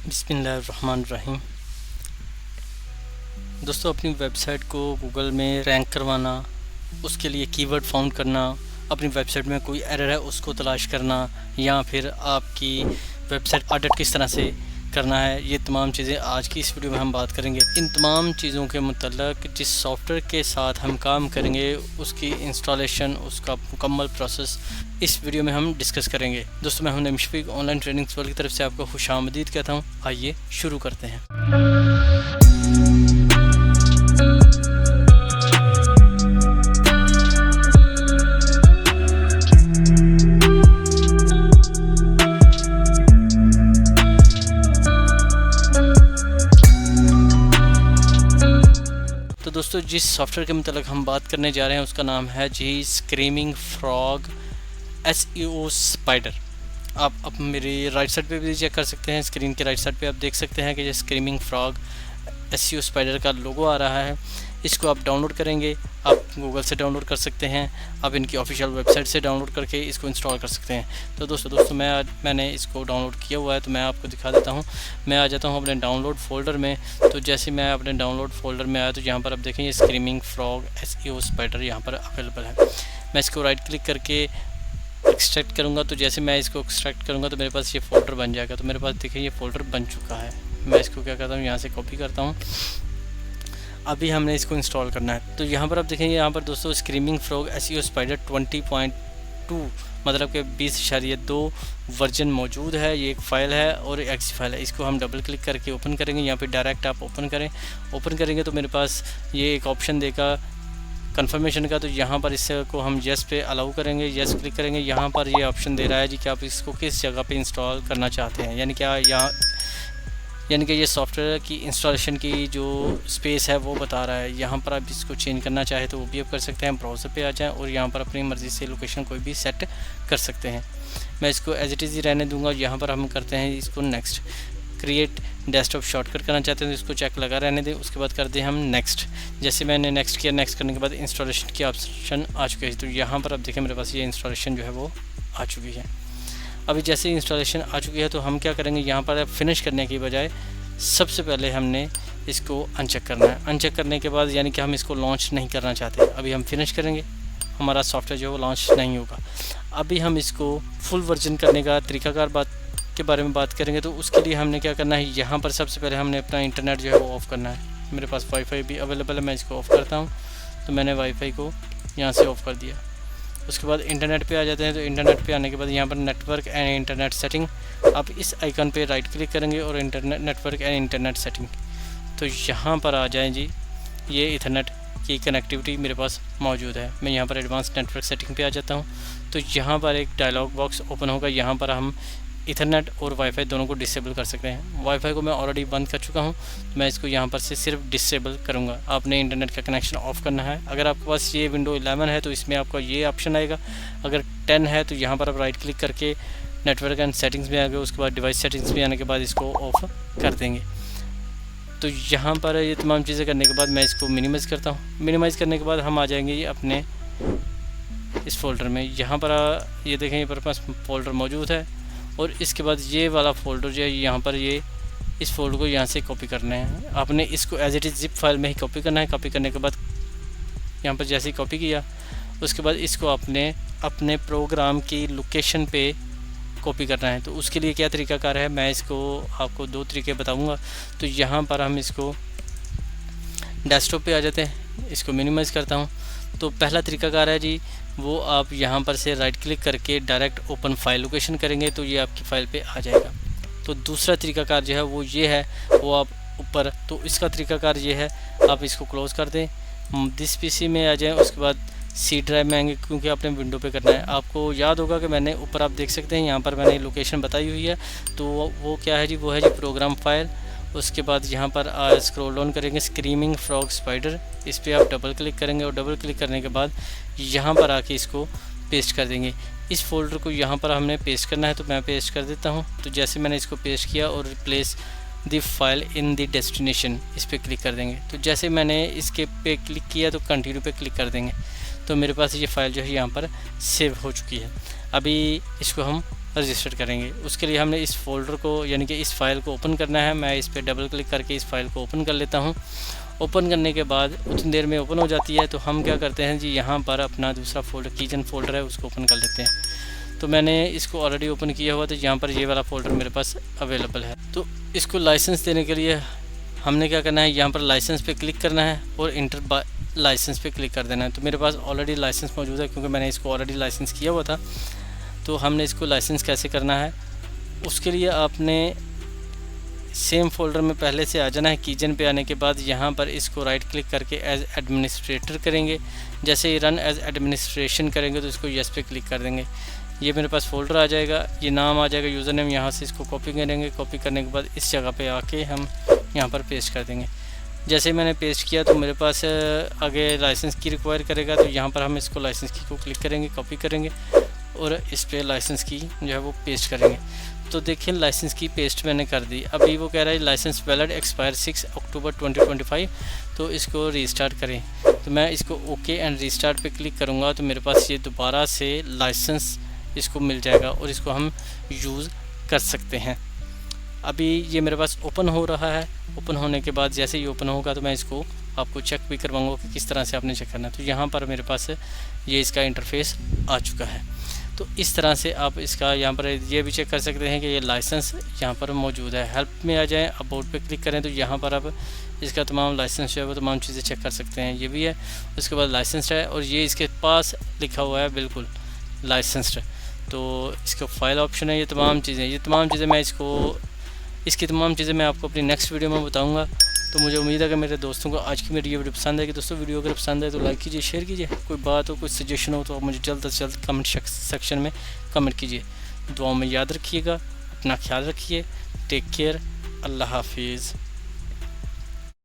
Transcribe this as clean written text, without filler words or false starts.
बिस्मिल्लाहिर्रहमानिर्रहीम। दोस्तों, अपनी वेबसाइट को गूगल में रैंक करवाना, उसके लिए कीवर्ड फाउंड करना, अपनी वेबसाइट में कोई एरर है उसको तलाश करना, या फिर आपकी वेबसाइट ऑडिट किस तरह से करना है, ये तमाम चीज़ें आज की इस वीडियो में हम बात करेंगे। इन तमाम चीज़ों के मुतल्लिक़ जिस सॉफ्टवेयर के साथ हम काम करेंगे उसकी इंस्टॉलेशन, उसका मुकम्मल प्रोसेस इस वीडियो में हम डिस्कस करेंगे। दोस्तों, मैं हूं Naeem Shafiq, online training world की तरफ से आपको खुशामदीद कहता हूं। आइए शुरू करते हैं। तो दोस्तों, जिस सॉफ्टवेयर के मतलब हम बात करने जा रहे हैं उसका नाम है जी स्क्रीमिंग फ्रॉग SEO स्पाइडर। आप मेरी राइट साइड पे भी चेक कर सकते हैं। स्क्रीन के राइट साइड पे आप देख सकते हैं कि ये स्क्रीमिंग फ्रॉग SEO स्पाइडर का लोगो आ रहा है। इसको आप डाउनलोड करेंगे, आप गूगल से डाउनलोड कर सकते हैं, आप इनकी ऑफिशियल वेबसाइट से डाउनलोड करके इसको इंस्टॉल कर सकते हैं। तो दोस्तों मैंने इसको डाउनलोड किया हुआ है, तो मैं आपको दिखा देता हूं। मैं आ जाता हूं अपने डाउनलोड फोल्डर में। तो जैसे मैं अपने डाउनलोड फोल्डर में आया तो यहाँ पर आप देखें ये स्क्रीमिंग फ्रॉग SEO स्पाइडर यहाँ पर अवेलेबल है। मैं इसको राइट क्लिक करके एक्सट्रैक्ट करूँगा। तो जैसे मैं इसको एक्सट्रैक्ट करूँगा तो मेरे पास ये फ़ोल्डर बन जाएगा। तो मेरे पास देखिए ये फ़ोल्डर बन चुका है। मैं इसको क्या करता हूँ, यहाँ से कॉपी करता हूँ। अभी हमने इसको इंस्टॉल करना है। तो यहाँ पर आप देखेंगे, यहाँ पर दोस्तों स्क्रीमिंग फ्रॉग SEO स्पाइडर 20.2 मतलब कि 20.2 वर्जन मौजूद है। ये एक फ़ाइल है और एक एक्स फाइल है। इसको हम डबल क्लिक करके ओपन करेंगे। यहाँ पे डायरेक्ट आप ओपन करेंगे तो मेरे पास ये एक ऑप्शन देगा कंफर्मेशन का। तो यहाँ पर इसको हम येस पे अलाउ करेंगे, येस क्लिक करेंगे। यहाँ पर ये ऑप्शन दे रहा है जी कि आप इसको किस जगह पे इंस्टॉल करना चाहते हैं, यानी कि ये सॉफ्टवेयर की इंस्टॉलेशन की जो स्पेस है वो बता रहा है। यहाँ पर आप इसको चेंज करना चाहे तो वो भी आप कर सकते हैं। ब्राउज़र पे आ जाएं और यहाँ पर अपनी मर्ज़ी से लोकेशन कोई भी सेट कर सकते हैं। मैं इसको एज इट इज़ ही रहने दूँगा। यहाँ पर हम करते हैं इसको नेक्स्ट। क्रिएट डेस्कटॉप शॉर्टकट करना चाहते हैं तो इसको चेक लगा रहने दें। उसके बाद कर दें हम नेक्स्ट। जैसे मैंने नेक्स्ट किया, नेक्स्ट करने के बाद इंस्टॉलेशन की ऑप्शन आ चुकी है। तो यहाँ पर आप देखें मेरे पास ये इंस्टॉलेशन जो है वो आ चुकी है। अभी जैसे इंस्टॉलेशन आ चुकी है तो हम क्या करेंगे, यहाँ पर फिनिश करने की बजाय सबसे पहले हमने इसको अनचेक करना है। अनचेक करने के बाद यानी कि हम इसको लॉन्च नहीं करना चाहते। अभी हम फिनिश करेंगे, हमारा सॉफ्टवेयर जो है वो लॉन्च नहीं होगा। अभी हम इसको फुल वर्जन करने का तरीकाकार के बारे में बात करेंगे। तो उसके लिए हमने क्या करना है, यहाँ पर सबसे पहले हमने अपना इंटरनेट जो है वो ऑफ़ करना है। मेरे पास वाईफाई भी अवेलेबल है, मैं इसको ऑफ़ करता हूँ। तो मैंने वाईफाई को यहाँ से ऑफ़ कर दिया। उसके बाद इंटरनेट पे आ जाते हैं। तो इंटरनेट पे आने के बाद यहाँ पर नेटवर्क एंड इंटरनेट सेटिंग, आप इस आइकन पे राइट क्लिक करेंगे और नेटवर्क एंड इंटरनेट सेटिंग। तो यहाँ पर आ जाएँ जी, ये इथरनेट की कनेक्टिविटी मेरे पास मौजूद है। मैं यहाँ पर एडवांस नेटवर्क सेटिंग पे आ जाता हूँ। तो यहाँ पर एक डायलॉग बॉक्स ओपन होगा। यहाँ पर हम इथरनेट और वाईफाई दोनों को डिसेबल कर सकते हैं। वाईफाई को मैं ऑलरेडी बंद कर चुका हूं, तो मैं इसको यहाँ पर से सिर्फ डिसेबल करूँगा। आपने इंटरनेट का कनेक्शन ऑफ़ करना है। अगर आपके पास ये विंडो 11 है तो इसमें आपका ये ऑप्शन आएगा। अगर 10 है तो यहाँ पर आप राइट क्लिक करके नेटवर्क एंड सेटिंग्स में आ गए। उसके बाद डिवाइस सेटिंग्स में आने के बाद इसको ऑफ़ कर देंगे। तो यहाँ पर ये तमाम चीज़ें करने के बाद मैं इसको मिनिमाइज़ करता हूँ। मिनिमाइज़ करने के बाद हम आ जाएंगे ये अपने इस फोल्डर में। यहाँ पर ये देखें, ये पर पास फोल्डर मौजूद है। और इसके बाद ये वाला फ़ोल्डर जो है यहाँ पर ये इस फोल्डर को यहाँ से कॉपी करना है। आपने इसको as it is zip file में ही कॉपी करना है। कॉपी करने के बाद यहाँ पर जैसे ही कॉपी किया, उसके बाद इसको अपने प्रोग्राम की लोकेशन पे कॉपी करना है। तो उसके लिए क्या तरीकाकार है, मैं इसको आपको 2 तरीके बताऊँगा। तो यहाँ पर हम इसको डेस्कटॉप पे आ जाते हैं, इसको मिनिमाइज़ करता हूँ। तो पहला तरीकाकार है जी, वो आप यहाँ पर से राइट क्लिक करके डायरेक्ट ओपन फाइल लोकेशन करेंगे तो ये आपकी फ़ाइल पे आ जाएगा। तो दूसरा तरीकाकार जो है वो ये है, वो आप ऊपर, तो इसका तरीकाकार ये है, आप इसको क्लोज़ कर दें, दिस पीसी में आ जाएं। उसके बाद सी ड्राइव में आएंगे, क्योंकि आपने विंडो पे करना है। आपको याद होगा कि मैंने ऊपर आप देख सकते हैं यहाँ पर मैंने लोकेशन बताई हुई है। तो वो क्या है जी, वो है जी प्रोग्राम फाइल। उसके बाद यहाँ पर स्क्रॉल डाउन करेंगे, स्क्रीमिंग फ्रॉग स्पाइडर, इस पर आप डबल क्लिक करेंगे और डबल क्लिक करने के बाद यहाँ पर आके इसको पेस्ट कर देंगे। इस फोल्डर को यहाँ पर हमने पेस्ट करना है, तो मैं पेस्ट कर देता हूँ। तो जैसे मैंने इसको पेस्ट किया और replace the file in the destination, इस पर क्लिक कर देंगे। तो जैसे मैंने इसके पे क्लिक किया तो कंटिन्यू पे क्लिक कर देंगे। तो मेरे पास ये फ़ाइल जो है यहाँ पर सेव हो चुकी है। अभी इसको हम रजिस्टर करेंगे। उसके लिए हमने इस फोल्डर को यानी कि इस फाइल को ओपन करना है। मैं इस पर डबल क्लिक करके इस फाइल को ओपन कर लेता हूँ। ओपन करने के बाद उतनी देर में ओपन हो जाती है, तो हम क्या करते हैं जी, यहाँ पर अपना दूसरा फोल्डर कीजन फोल्डर है उसको ओपन कर लेते हैं। तो मैंने इसको ऑलरेडी ओपन किया हुआ, तो यहाँ पर ये वाला फ़ोल्डर मेरे पास अवेलेबल है। तो इसको लाइसेंस देने के लिए हमने क्या करना है, यहाँ पर लाइसेंस पे क्लिक करना है और इंटर लाइसेंस पे क्लिक कर देना है। तो मेरे पास ऑलरेडी लाइसेंस मौजूद है क्योंकि मैंने इसको ऑलरेडी लाइसेंस किया हुआ था। तो हमने इसको लाइसेंस कैसे करना है, उसके लिए आपने सेम फोल्डर में पहले से आ जाना है। कीजन पे आने के बाद यहाँ पर इसको राइट क्लिक करके एज एडमिनिस्ट्रेटर करेंगे। जैसे ही रन एज एडमिनिस्ट्रेशन करेंगे तो इसको यस पे क्लिक कर देंगे। ये मेरे पास फ़ोल्डर आ जाएगा, ये नाम आ जाएगा, यूज़र नेम। यहाँ से इसको कॉपी करेंगे। कॉपी करने के बाद इस जगह पे आके हम यहाँ पर पेस्ट कर देंगे। जैसे ही मैंने पेस्ट किया तो मेरे पास आगे लाइसेंस की रिक्वायर करेगा, तो यहाँ पर हम इसको लाइसेंस की को क्लिक करेंगे, कॉपी करेंगे और इस पर लाइसेंस की जो है वो पेस्ट करेंगे। तो देखिए लाइसेंस की पेस्ट मैंने कर दी। अभी वो कह रहा है लाइसेंस वैलिड एक्सपायर 6 अक्टूबर 2025, तो इसको रीस्टार्ट करें। तो मैं इसको ओके एंड रीस्टार्ट पे क्लिक करूँगा तो मेरे पास ये दोबारा से लाइसेंस इसको मिल जाएगा और इसको हम यूज़ कर सकते हैं। अभी ये मेरे पास ओपन हो रहा है। ओपन होने के बाद जैसे ही ओपन होगा तो मैं इसको आपको चेक भी करवाऊँगा कि किस तरह से आपने चेक करना है। तो यहाँ पर मेरे पास ये इसका इंटरफेस आ चुका है। तो इस तरह से आप इसका यहाँ पर ये भी चेक कर सकते हैं कि ये लाइसेंस यहाँ पर मौजूद है। हेल्प में आ जाएँ, अबाउट पे क्लिक करें तो यहाँ पर आप इसका तमाम लाइसेंस जो है वो तमाम चीज़ें चेक कर सकते हैं। ये भी है, उसके बाद लाइसेंस है और ये इसके पास लिखा हुआ है बिल्कुल लाइसेंस्ड। तो इसका फाइल ऑप्शन है, ये तमाम चीज़ें मैं इसकी तमाम चीज़ें मैं आपको अपनी नेक्स्ट वीडियो में बताऊँगा। तो मुझे उम्मीद है कि मेरे दोस्तों को आज की मेरी ये वीडियो पसंद आएगी। दोस्तों वीडियो अगर पसंद आए तो लाइक कीजिए, शेयर कीजिए। कोई बात हो, कोई सजेशन हो तो आप मुझे जल्द से जल्द कमेंट सेक्शन में कमेंट कीजिए। दुआओं में याद रखिएगा, अपना ख्याल रखिए। टेक केयर, अल्लाह हाफिज़।